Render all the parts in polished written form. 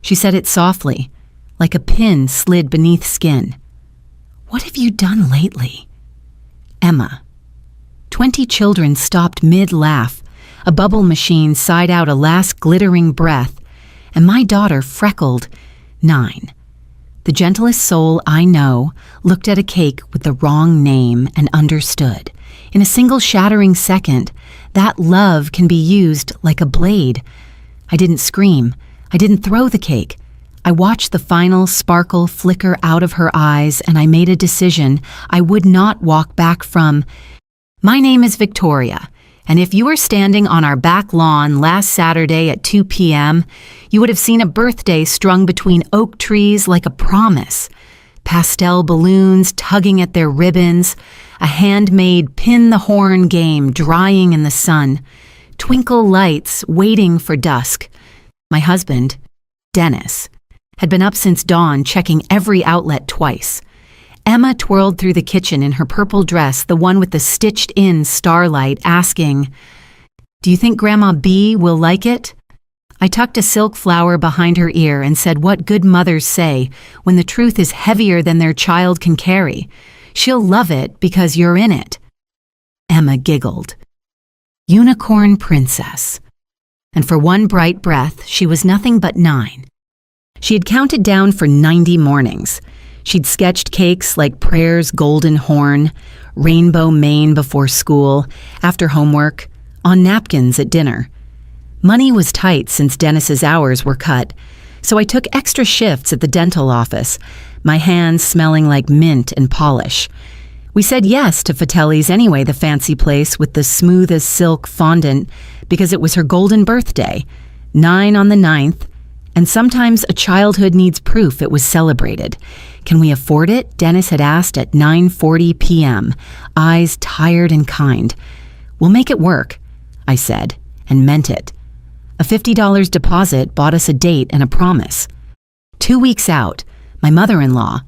She said it softly, like a pin slid beneath skin. "What have you done lately?" Emma. 20 children stopped mid-laugh. A bubble machine sighed out a last glittering breath, and my daughter, freckled, 9. The gentlest soul I know looked at a cake with the wrong name and understood. In a single shattering second, that love can be used like a blade. I didn't scream. I didn't throw the cake. I watched the final sparkle flicker out of her eyes, and I made a decision I would not walk back from. My name is Victoria, and if you were standing on our back lawn last Saturday at 2 p.m., you would have seen a birthday strung between oak trees like a promise. Pastel balloons tugging at their ribbons, a handmade pin-the-horn game drying in the sun, twinkle lights waiting for dusk. My husband, Dennis, had been up since dawn checking every outlet twice. Emma twirled through the kitchen in her purple dress, the one with the stitched-in starlight, asking, "Do you think Grandma B will like it?" I tucked a silk flower behind her ear and said what good mothers say when the truth is heavier than their child can carry. "She'll love it because you're in it." Emma giggled. Unicorn princess. And for one bright breath, she was nothing but 9. She had counted down for 90 mornings. She'd sketched cakes like Prayer's golden horn, rainbow mane before school, after homework, on napkins at dinner. Money was tight since Dennis's hours were cut, so I took extra shifts at the dental office, my hands smelling like mint and polish. We said yes to Fatelli's anyway, the fancy place with the smooth-as-silk fondant, because it was her golden birthday, 9 on the 9th, and sometimes a childhood needs proof it was celebrated. "Can we afford it?" Dennis had asked at 9:40 p.m., eyes tired and kind. "We'll make it work," I said, and meant it. A $50 deposit bought us a date and a promise. 2 weeks out, my mother-in-law,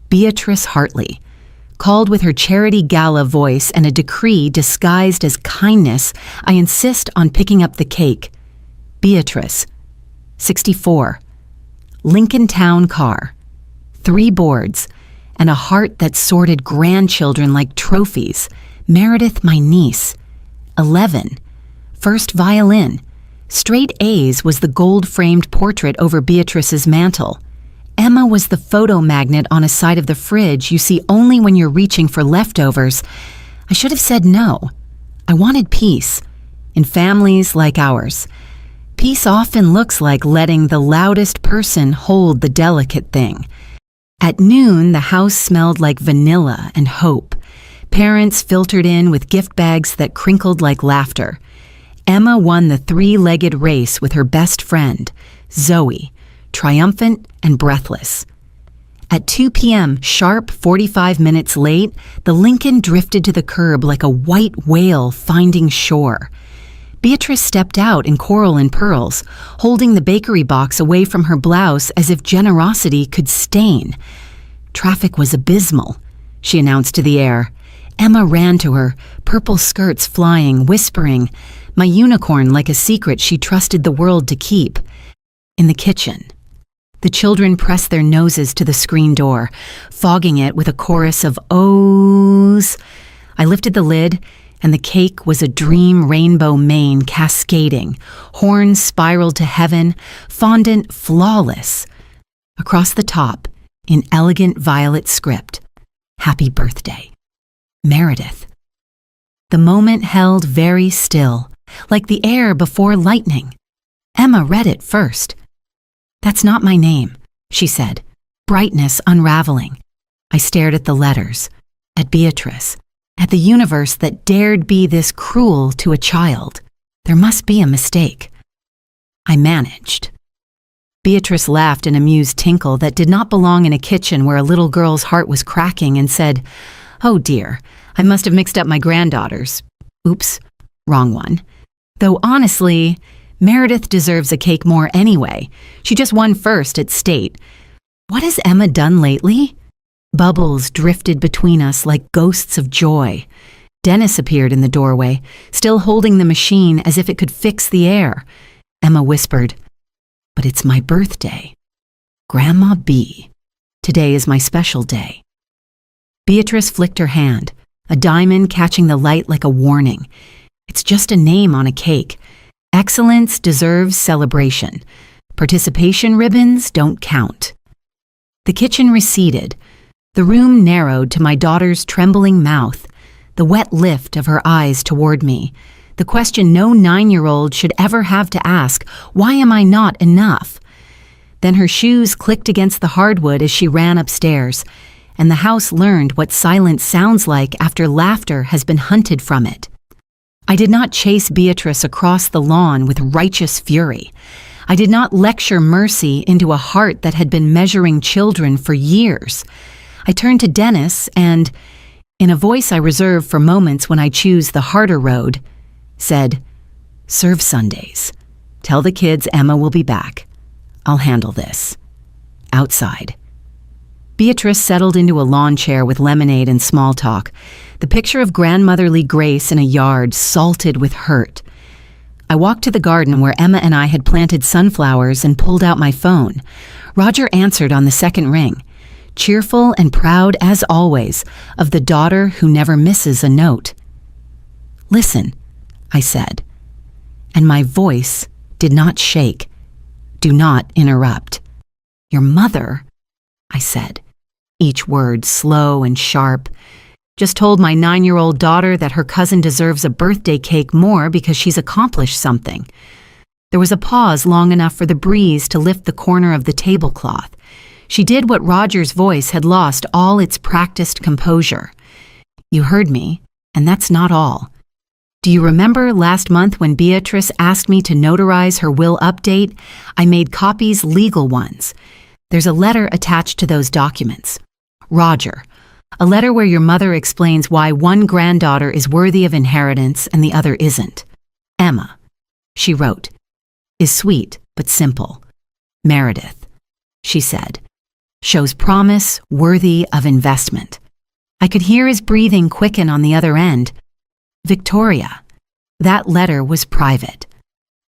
Beatrice Hartley, called with her charity gala voice and a decree disguised as kindness. I insist on picking up the cake. Beatrice, 64, Lincoln Town car, 3 boards, and a heart that sorted grandchildren like trophies. Meredith, my niece, 11, first violin. Straight A's was the gold-framed portrait over Beatrice's mantel. Emma was the photo magnet on a side of the fridge you see only when you're reaching for leftovers. I should have said no. I wanted peace. In families like ours, peace often looks like letting the loudest person hold the delicate thing. At noon, the house smelled like vanilla and hope. Parents filtered in with gift bags that crinkled like laughter. Emma won the 3-legged race with her best friend, Zoe, triumphant and breathless. At 2 p.m., sharp 45 minutes late, the Lincoln drifted to the curb like a white whale finding shore. Beatrice stepped out in coral and pearls, holding the bakery box away from her blouse as if generosity could stain. Traffic was abysmal, she announced to the air. Emma ran to her, purple skirts flying, whispering, my unicorn like a secret she trusted the world to keep. In the kitchen, the children pressed their noses to the screen door, fogging it with a chorus of ohs. I lifted the lid, and the cake was a dream rainbow mane cascading, horns spiraled to heaven, fondant flawless. Across the top, in elegant violet script, "Happy birthday, Meredith." The moment held very still, like the air before lightning. Emma read it first. "That's not my name," she said, brightness unraveling. I stared at the letters, at Beatrice, at the universe that dared be this cruel to a child. There must be a mistake. I managed. Beatrice laughed an amused tinkle that did not belong in a kitchen where a little girl's heart was cracking and said, "Oh dear, I must have mixed up my granddaughters. Oops, wrong one. Though honestly, Meredith deserves a cake more anyway. She just won first at state. What has Emma done lately?" Bubbles drifted between us like ghosts of joy. Dennis appeared in the doorway, still holding the machine as if it could fix the air. Emma whispered, "But it's my birthday." Grandma B. Today is my special day. Beatrice flicked her hand, a diamond catching the light like a warning. It's just a name on a cake. Excellence deserves celebration. Participation ribbons don't count. The kitchen receded. The room narrowed to my daughter's trembling mouth, the wet lift of her eyes toward me, the question no 9-year-old should ever have to ask, why am I not enough? Then her shoes clicked against the hardwood as she ran upstairs, and the house learned what silence sounds like after laughter has been hunted from it. I did not chase Beatrice across the lawn with righteous fury. I did not lecture mercy into a heart that had been measuring children for years. I turned to Dennis and, in a voice I reserve for moments when I choose the harder road, said, "Serve Sundays. Tell the kids Emma will be back. I'll handle this." Outside. Beatrice settled into a lawn chair with lemonade and small talk, the picture of grandmotherly grace in a yard salted with hurt. I walked to the garden where Emma and I had planted sunflowers and pulled out my phone. Roger answered on the second ring, cheerful and proud as always of the daughter who never misses a note. "Listen," I said, and my voice did not shake. "Do not interrupt." "Your mother," I said, each word slow and sharp, "just told my 9-year-old daughter that her cousin deserves a birthday cake more because she's accomplished something." There was a pause long enough for the breeze to lift the corner of the tablecloth. She did what Roger's voice had lost all its practiced composure. "You heard me, and that's not all. Do you remember last month when Beatrice asked me to notarize her will update? I made copies, legal ones. There's a letter attached to those documents. Roger, a letter where your mother explains why one granddaughter is worthy of inheritance and the other isn't. Emma," she wrote, "is sweet but simple. Meredith," she said, "shows promise worthy of investment." I could hear his breathing quicken on the other end. Victoria. That letter was private.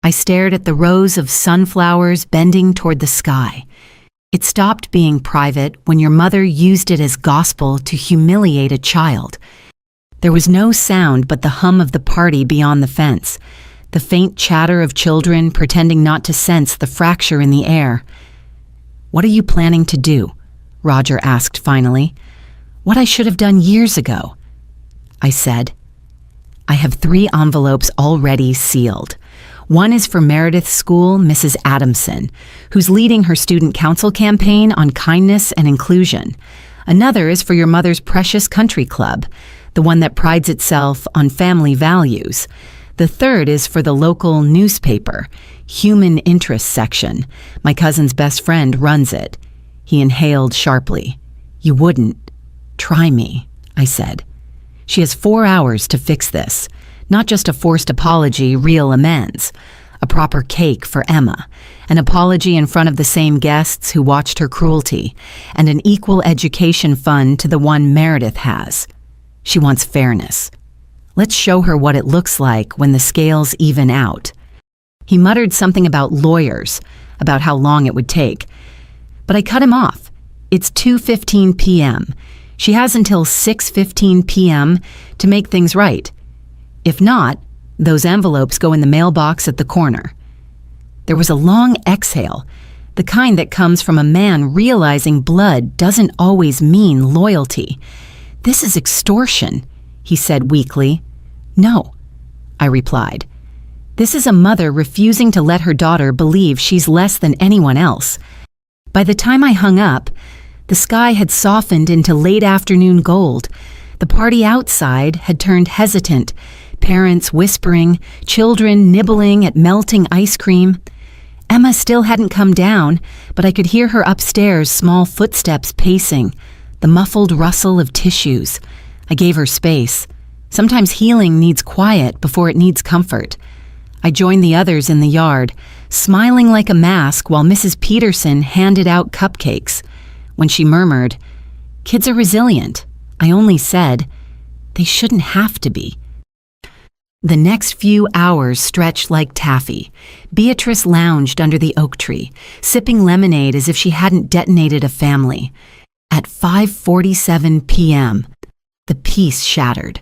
I stared at the rows of sunflowers bending toward the sky. It stopped being private when your mother used it as gospel to humiliate a child. There was no sound but the hum of the party beyond the fence, the faint chatter of children pretending not to sense the fracture in the air. "What are you planning to do?" Roger asked finally. "What I should have done years ago." I said, "I have 3 envelopes already sealed. One is for Meredith's school, Mrs. Adamson, who's leading her student council campaign on kindness and inclusion. Another is for your mother's precious country club, the one that prides itself on family values. The third is for the local newspaper, Human Interest section. My cousin's best friend runs it." He inhaled sharply. "You wouldn't. Try me," I said. "She has 4 hours to fix this. Not just a forced apology, real amends. A proper cake for Emma. An apology in front of the same guests who watched her cruelty. And an equal education fund to the one Meredith has. She wants fairness. Let's show her what it looks like when the scales even out." He muttered something about lawyers, about how long it would take. But I cut him off. "It's 2:15 p.m. She has until 6:15 p.m. to make things right. If not, those envelopes go in the mailbox at the corner." There was a long exhale, the kind that comes from a man realizing blood doesn't always mean loyalty. "This is extortion," he said weakly. "No," I replied. "This is a mother refusing to let her daughter believe she's less than anyone else." By the time I hung up, the sky had softened into late afternoon gold. The party outside had turned hesitant, parents whispering, children nibbling at melting ice cream. Emma still hadn't come down, but I could hear her upstairs, small footsteps pacing, the muffled rustle of tissues. I gave her space. Sometimes healing needs quiet before it needs comfort. I joined the others in the yard, smiling like a mask while Mrs. Peterson handed out cupcakes. When she murmured, "Kids are resilient," I only said, "They shouldn't have to be." The next few hours stretched like taffy. Beatrice lounged under the oak tree, sipping lemonade as if she hadn't detonated a family. At 5:47 p.m., the peace shattered.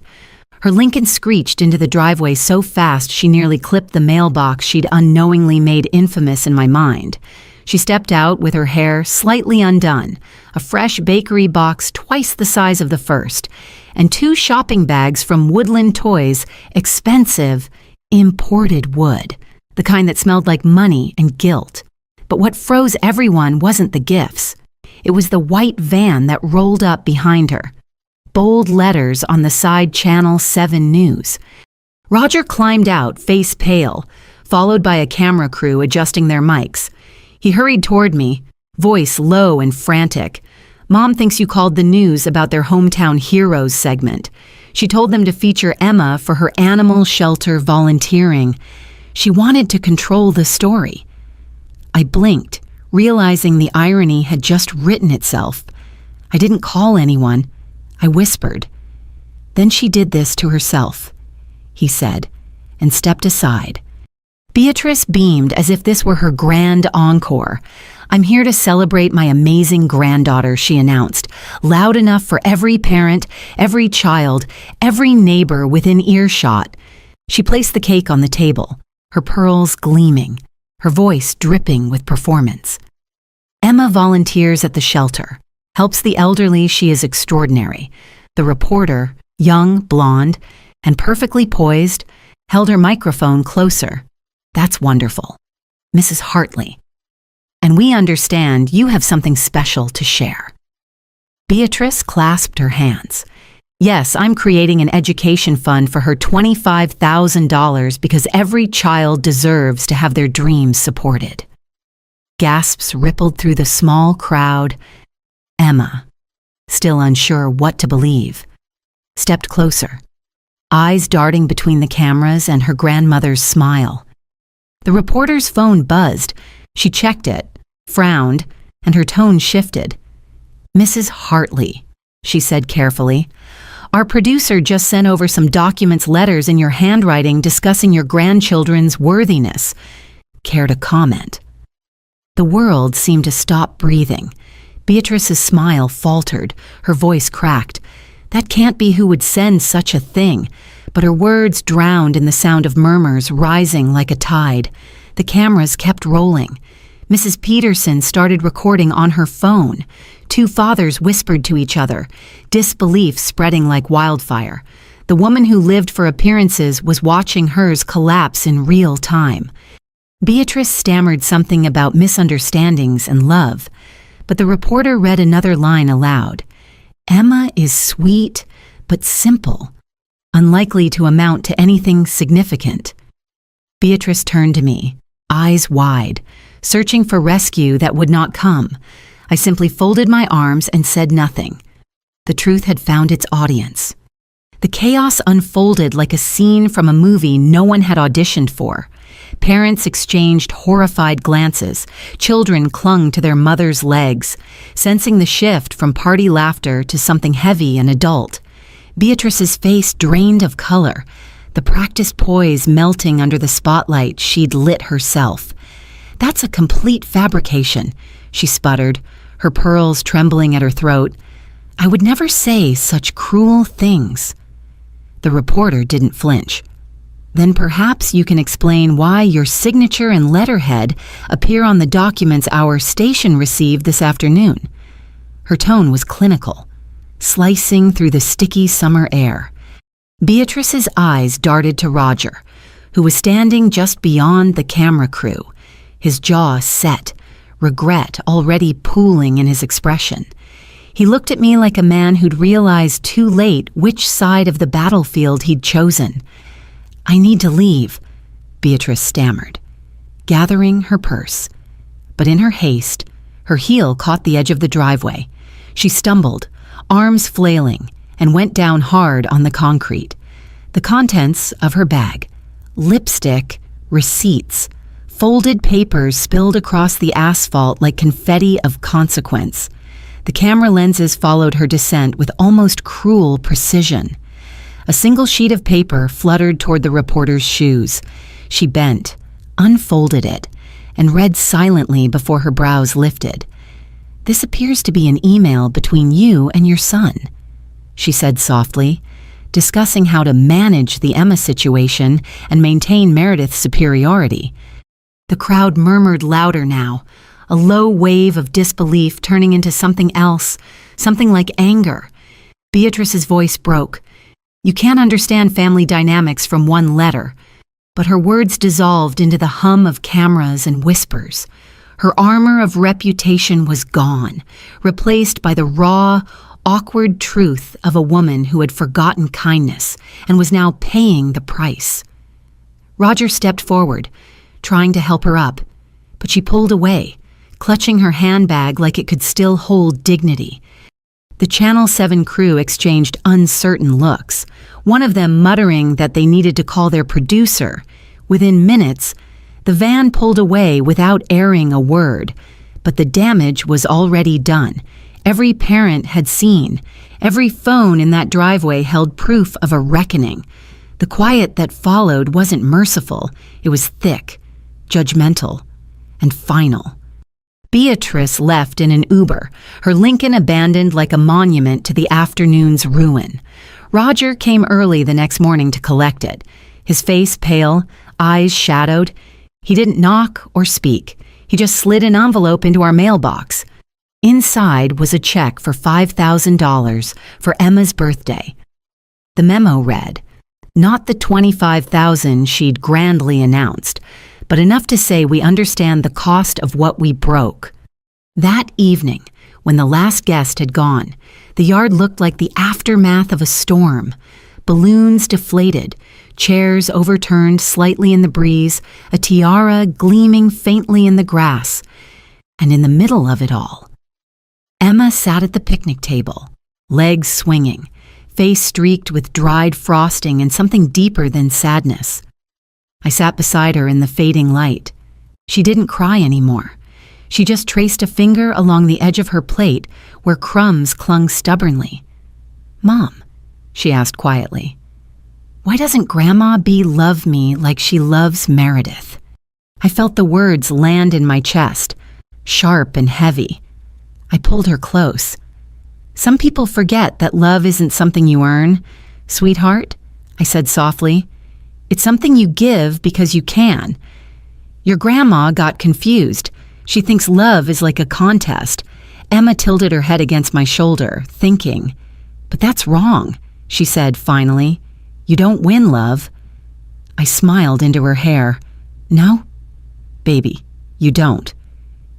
Her Lincoln screeched into the driveway so fast she nearly clipped the mailbox she'd unknowingly made infamous in my mind. She stepped out with her hair slightly undone, a fresh bakery box twice the size of the first, and 2 shopping bags from Woodland Toys, expensive, imported wood, the kind that smelled like money and guilt. But what froze everyone wasn't the gifts. It was the white van that rolled up behind her. Bold letters on the side Channel 7 News. Roger climbed out, face pale, followed by a camera crew adjusting their mics. He hurried toward me, voice low and frantic. "Mom thinks you called the news about their hometown heroes segment. She told them to feature Emma for her animal shelter volunteering. She wanted to control the story." I blinked, realizing the irony had just written itself. I didn't call anyone. I whispered. "Then she did this to herself," he said, and stepped aside. Beatrice beamed as if this were her grand encore. "I'm here to celebrate my amazing granddaughter," she announced, loud enough for every parent, every child, every neighbor within earshot. She placed the cake on the table, her pearls gleaming, her voice dripping with performance. "Emma volunteers at the shelter, helps the elderly. She is extraordinary." The reporter, young, blonde, and perfectly poised, held her microphone closer. "That's wonderful. Mrs. Hartley. And we understand you have something special to share." Beatrice clasped her hands. "Yes, I'm creating an education fund for her $25,000 because every child deserves to have their dreams supported." Gasps rippled through the small crowd. Emma, still unsure what to believe, stepped closer, eyes darting between the cameras and her grandmother's smile. The reporter's phone buzzed. She checked it, frowned, and her tone shifted. "Mrs. Hartley," she said carefully, "our producer just sent over some documents, letters in your handwriting discussing your grandchildren's worthiness. Care to comment?" The world seemed to stop breathing. Beatrice's smile faltered, her voice cracked. That can't be who would send such a thing. But her words drowned in the sound of murmurs rising like a tide. The cameras kept rolling. Mrs. Peterson started recording on her phone. 2 fathers whispered to each other, disbelief spreading like wildfire. The woman who lived for appearances was watching hers collapse in real time. Beatrice stammered something about misunderstandings and love, but the reporter read another line aloud. "Emma is sweet, but simple. Unlikely to amount to anything significant." Beatrice turned to me, eyes wide, searching for rescue that would not come. I simply folded my arms and said nothing. The truth had found its audience. The chaos unfolded like a scene from a movie no one had auditioned for. Parents exchanged horrified glances. Children clung to their mothers' legs, sensing the shift from party laughter to something heavy and adult. Beatrice's face drained of color, the practiced poise melting under the spotlight she'd lit herself. "That's a complete fabrication," she sputtered, her pearls trembling at her throat. "I would never say such cruel things." The reporter didn't flinch. "Then perhaps you can explain why your signature and letterhead appear on the documents our station received this afternoon." Her tone was clinical, slicing through the sticky summer air. Beatrice's eyes darted to Roger, who was standing just beyond the camera crew, his jaw set, regret already pooling in his expression. He looked at me like a man who'd realized too late which side of the battlefield he'd chosen. "I need to leave," Beatrice stammered, gathering her purse. But in her haste, her heel caught the edge of the driveway. She stumbled, arms flailing, and went down hard on the concrete. The contents of her bag, lipstick, receipts, folded papers spilled across the asphalt like confetti of consequence. The camera lenses followed her descent with almost cruel precision. A single sheet of paper fluttered toward the reporter's shoes. She bent, unfolded it, and read silently before her brows lifted. "This appears to be an email between you and your son," she said softly, discussing how to manage the Emma situation and maintain Meredith's superiority. The crowd murmured louder now, a low wave of disbelief turning into something else, something like anger. Beatrice's voice broke. "You can't understand family dynamics from one letter." But her words dissolved into the hum of cameras and whispers. Her armor of reputation was gone, replaced by the raw, awkward truth of a woman who had forgotten kindness and was now paying the price. Roger stepped forward, trying to help her up, but she pulled away, clutching her handbag like it could still hold dignity. The Channel 7 crew exchanged uncertain looks, one of them muttering that they needed to call their producer. Within minutes, the van pulled away without airing a word, but the damage was already done. Every parent had seen. Every phone in that driveway held proof of a reckoning. The quiet that followed wasn't merciful. It was thick, judgmental, and final. Beatrice left in an Uber, her Lincoln abandoned like a monument to the afternoon's ruin. Roger came early the next morning to collect it, his face pale, eyes shadowed. He didn't knock or speak. He just slid an envelope into our mailbox. Inside was a check for $5,000 for Emma's birthday. The memo read, not the $25,000 she'd grandly announced, but enough to say we understand the cost of what we broke. That evening, when the last guest had gone, the yard looked like the aftermath of a storm. Balloons deflated, chairs overturned slightly in the breeze, a tiara gleaming faintly in the grass. And in the middle of it all, Emma sat at the picnic table, legs swinging, face streaked with dried frosting and something deeper than sadness. I sat beside her in the fading light. She didn't cry anymore. She just traced a finger along the edge of her plate where crumbs clung stubbornly. "Mom," she asked quietly, "why doesn't Grandma B love me like she loves Meredith?" I felt the words land in my chest, sharp and heavy. I pulled her close. "Some people forget that love isn't something you earn, sweetheart," I said softly. "It's something you give because you can. Your grandma got confused. She thinks love is like a contest." Emma tilted her head against my shoulder, thinking. "But that's wrong," she said finally. "You don't win love." I smiled into her hair. "No, baby, you don't.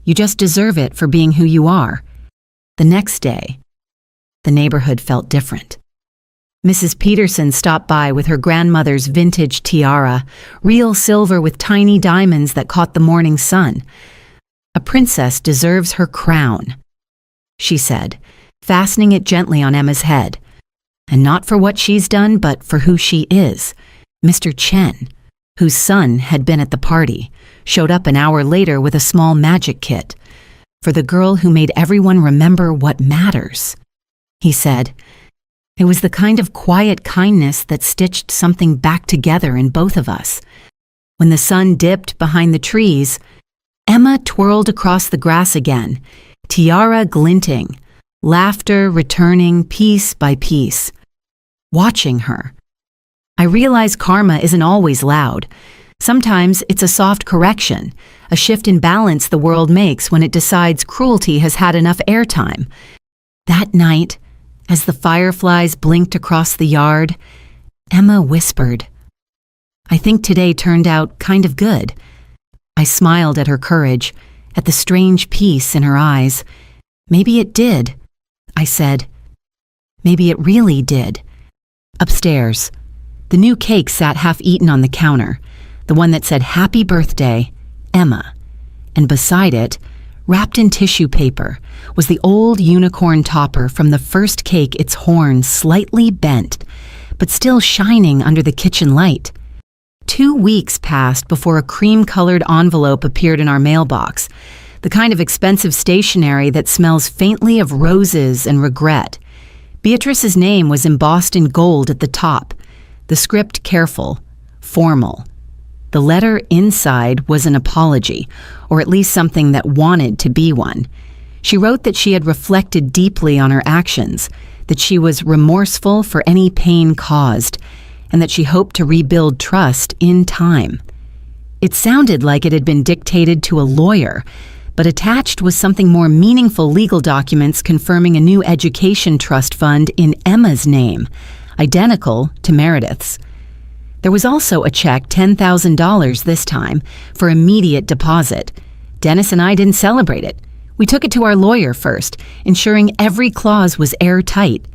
You just deserve it for being who you are." The next day, the neighborhood felt different. Mrs. Peterson stopped by with her grandmother's vintage tiara, real silver with tiny diamonds that caught the morning sun. "A princess deserves her crown," she said, fastening it gently on Emma's head. "And not for what she's done, but for who she is." Mr. Chen, whose son had been at the party, showed up an hour later with a small magic kit. "For the girl who made everyone remember what matters," he said. It was the kind of quiet kindness that stitched something back together in both of us. When the sun dipped behind the trees, Emma twirled across the grass again, tiara glinting, laughter returning piece by piece. Watching her, I realize karma isn't always loud. Sometimes it's a soft correction, a shift in balance the world makes when it decides cruelty has had enough airtime. That night, as the fireflies blinked across the yard, Emma whispered, "I think today turned out kind of good." I smiled at her courage, at the strange peace in her eyes. "Maybe it did," I said. "Maybe it really did." Upstairs, the new cake sat half-eaten on the counter, the one that said "Happy Birthday, Emma," and beside it, wrapped in tissue paper, was the old unicorn topper from the first cake, its horn slightly bent, but still shining under the kitchen light. 2 weeks passed before a cream-colored envelope appeared in our mailbox, the kind of expensive stationery that smells faintly of roses and regret. Beatrice's name was embossed in gold at the top, the script careful, formal. The letter inside was an apology, or at least something that wanted to be one. She wrote that she had reflected deeply on her actions, that she was remorseful for any pain caused, and that she hoped to rebuild trust in time. It sounded like it had been dictated to a lawyer, but attached was something more meaningful: legal documents confirming a new education trust fund in Emma's name, identical to Meredith's. There was also a check, $10,000 this time, for immediate deposit. Dennis and I didn't celebrate it. We took it to our lawyer first, ensuring every clause was airtight.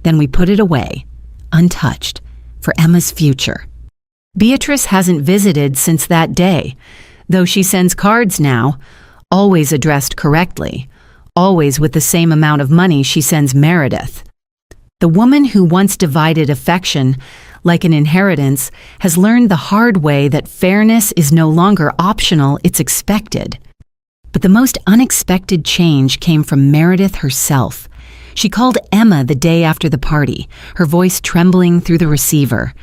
Then we put it away, untouched, for Emma's future. Beatrice hasn't visited since that day, though she sends cards now, always addressed correctly, always with the same amount of money she sends Meredith. The woman who once divided affection like an inheritance has learned the hard way that fairness is no longer optional, it's expected. But the most unexpected change came from Meredith herself. She called Emma the day after the party, her voice trembling through the receiver.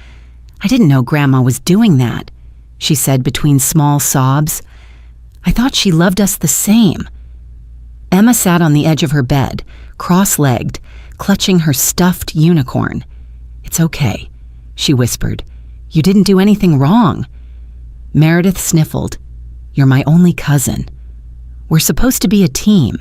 "I didn't know Grandma was doing that," she said between small sobs. "I thought she loved us the same." Emma sat on the edge of her bed, cross-legged, clutching her stuffed unicorn. "It's okay," she whispered. "You didn't do anything wrong." Meredith sniffled. "You're my only cousin. We're supposed to be a team."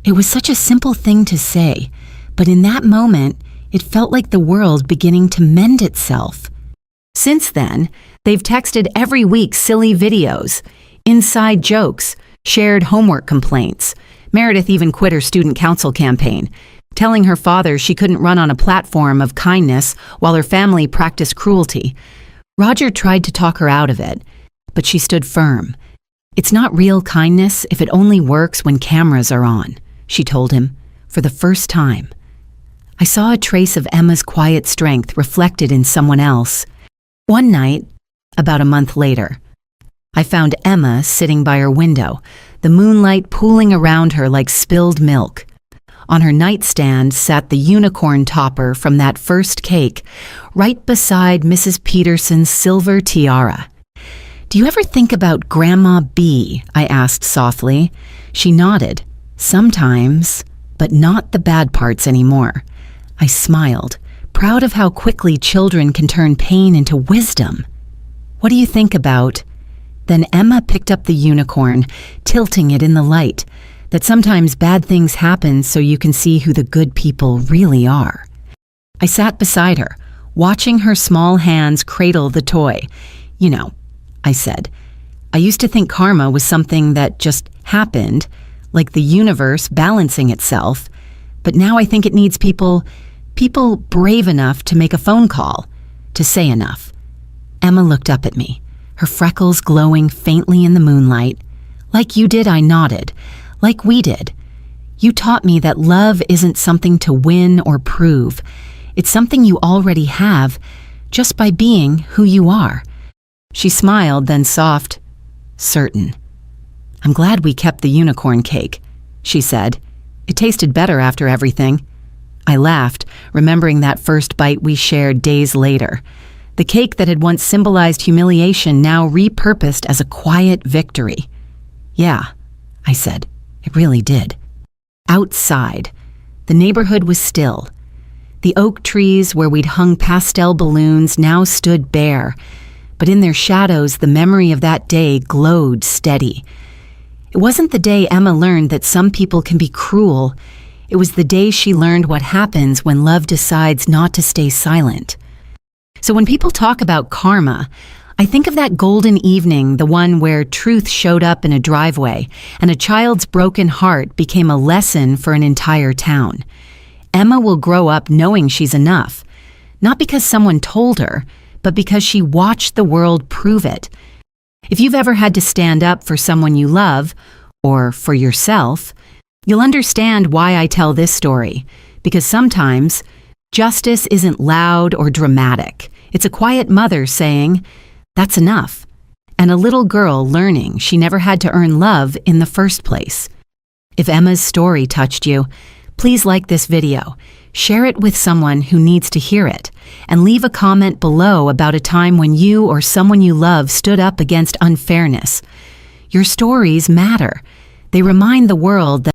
It was such a simple thing to say, but in that moment, it felt like the world beginning to mend itself. Since then, they've texted every week silly videos, inside jokes, shared homework complaints. Meredith even quit her student council campaign, telling her father she couldn't run on a platform of kindness while her family practiced cruelty. Roger tried to talk her out of it, but she stood firm. "It's not real kindness if it only works when cameras are on," she told him, for the first time. I saw a trace of Emma's quiet strength reflected in someone else. One night, about a month later, I found Emma sitting by her window, the moonlight pooling around her like spilled milk. On her nightstand sat the unicorn topper from that first cake, right beside Mrs. Peterson's silver tiara. "Do you ever think about Grandma B?" I asked softly. She nodded. "Sometimes, but not the bad parts anymore." I smiled, proud of how quickly children can turn pain into wisdom. "What do you think about?" Then Emma picked up the unicorn, tilting it in the light, that sometimes bad things happen so you can see who the good people really are. I sat beside her, watching her small hands cradle the toy. "You know," I said, "I used to think karma was something that just happened, like the universe balancing itself, but now I think it needs people brave enough to make a phone call, to say enough." Emma looked up at me, her freckles glowing faintly in the moonlight. "Like you did," I nodded. "Like we did. You taught me that love isn't something to win or prove. It's something you already have just by being who you are." She smiled, then soft, "Certain." "I'm glad we kept the unicorn cake," she said. "It tasted better after everything." I laughed, remembering that first bite we shared days later. The cake that had once symbolized humiliation now repurposed as a quiet victory. "Yeah," I said. "It really did." Outside, the neighborhood was still. The oak trees where we'd hung pastel balloons now stood bare, but in their shadows the memory of that day glowed steady. It wasn't the day Emma learned that some people can be cruel. It was the day she learned what happens when love decides not to stay silent. So when people talk about karma, I think of that golden evening, the one where truth showed up in a driveway and a child's broken heart became a lesson for an entire town. Emma will grow up knowing she's enough, not because someone told her, but because she watched the world prove it. If you've ever had to stand up for someone you love, or for yourself, you'll understand why I tell this story, because sometimes justice isn't loud or dramatic. It's a quiet mother saying, "That's enough," and a little girl learning she never had to earn love in the first place. If Emma's story touched you, please like this video, Share it with someone who needs to hear it, and leave a comment below about a time when you or someone you love stood up against unfairness. Your stories matter. They remind the world that